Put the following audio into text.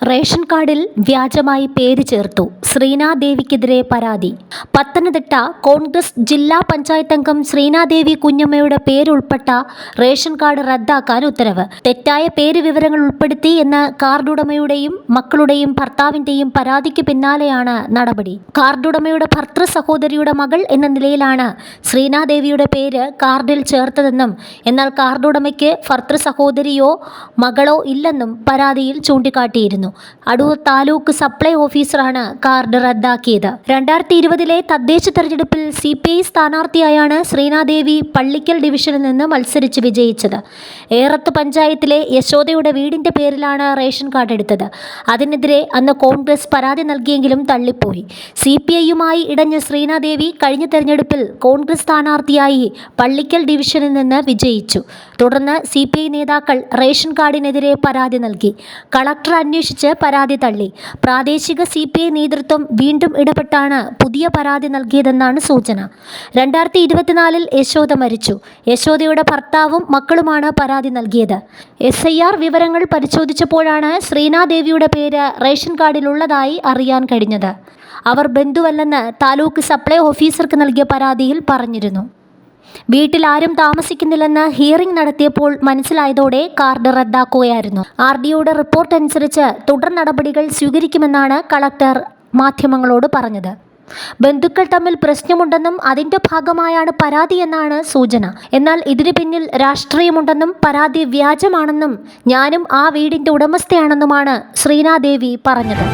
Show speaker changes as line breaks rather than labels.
Ration കാർഡിൽ വ്യാജമായി പേര് ചേർത്തു. ശ്രീനാദേവിക്കെതിരെ പരാതി. പത്തനംതിട്ട കോൺഗ്രസ് ജില്ലാ പഞ്ചായത്ത് അംഗം ശ്രീനാദേവി കുഞ്ഞമ്മയുടെ പേരുൾപ്പെട്ട റേഷൻ കാർഡ് റദ്ദാക്കാൻ ഉത്തരവ്. തെറ്റായ പേര് വിവരങ്ങൾ ഉൾപ്പെടുത്തി എന്ന കാർഡുടമയുടെയും മക്കളുടെയും ഭർത്താവിന്റെയും പരാതിക്ക് പിന്നാലെയാണ് നടപടി. കാർഡുടമയുടെ ഭർതൃ സഹോദരിയുടെ മകൾ എന്ന നിലയിലാണ് ശ്രീനാദേവിയുടെ പേര് കാർഡിൽ ചേർത്തതെന്നും എന്നാൽ കാർഡുടമയ്ക്ക് ഭർതൃ സഹോദരിയോ മകളോ ഇല്ലെന്നും പരാതിയിൽ ചൂണ്ടിക്കാട്ടിയിരുന്നു. അടൂർ താലൂക്ക് സപ്ലൈ ഓഫീസറാണ് കാർഡ് റദ്ദാക്കിയത്. 2020 തദ്ദേശ തെരഞ്ഞെടുപ്പിൽ CPI സ്ഥാനാർത്ഥിയായാണ് ശ്രീനാദേവി പള്ളിക്കൽ ഡിവിഷനിൽ നിന്ന് മത്സരിച്ച് വിജയിച്ചത്. ഏറത്ത് പഞ്ചായത്തിലെ യശോദയുടെ വീടിന്റെ പേരിലാണ് റേഷൻ കാർഡ് എടുത്തത്. അതിനെതിരെ അന്ന് കോൺഗ്രസ് പരാതി നൽകിയെങ്കിലും തള്ളിപ്പോയി. CPIയുമായി ഇടഞ്ഞ ശ്രീനാദേവി കഴിഞ്ഞ തെരഞ്ഞെടുപ്പിൽ കോൺഗ്രസ് സ്ഥാനാർത്ഥിയായി പള്ളിക്കൽ ഡിവിഷനിൽ നിന്ന് വിജയിച്ചു. തുടർന്ന് CPI നേതാക്കൾ റേഷൻ കാർഡിനെതിരെ പരാതി നൽകി. കളക്ടർ അന്വേഷിച്ച് പരാതി തള്ളി. പ്രാദേശിക CPI നേതൃത്വം വീണ്ടും ഇടപെട്ടാണ് പുതിയ പരാതി നൽകിയതെന്നാണ് സൂചന. 2024 യശോദ മരിച്ചു. യശോദയുടെ ഭർത്താവും മക്കളുമാണ് പരാതി നൽകിയത്. SIR വിവരങ്ങൾ പരിശോധിച്ചപ്പോഴാണ് ശ്രീനാദേവിയുടെ പേര് റേഷൻ കാർഡിലുള്ളതായി അറിയാൻ കഴിഞ്ഞത്. അവർ ബന്ധുവല്ലെന്ന് താലൂക്ക് സപ്ലൈ ഓഫീസർക്ക് നൽകിയ പരാതിയിൽ പറഞ്ഞിരുന്നു. വീട്ടിൽ ആരും താമസിക്കുന്നില്ലെന്ന് ഹിയറിംഗ് നടത്തിയപ്പോൾ മനസ്സിലായതോടെ കാർഡ് റദ്ദാക്കുകയായിരുന്നു. RDOയുടെ റിപ്പോർട്ട് അനുസരിച്ച് തുടർ നടപടികൾ സ്വീകരിക്കുമെന്നാണ് കളക്ടർ മാധ്യമങ്ങളോട് പറഞ്ഞത്. ബന്ധുക്കൾ തമ്മിൽ പ്രശ്നമുണ്ടെന്നും അതിന്റെ ഭാഗമായാണ് പരാതിയെന്നാണ് സൂചന. എന്നാൽ ഇതിനു പിന്നിൽ രാഷ്ട്രീയമുണ്ടെന്നും പരാതി വ്യാജമാണെന്നും ഞാനും ആ വീടിന്റെ ഉടമസ്ഥയാണെന്നുമാണ് ശ്രീനാദേവി പറഞ്ഞത്.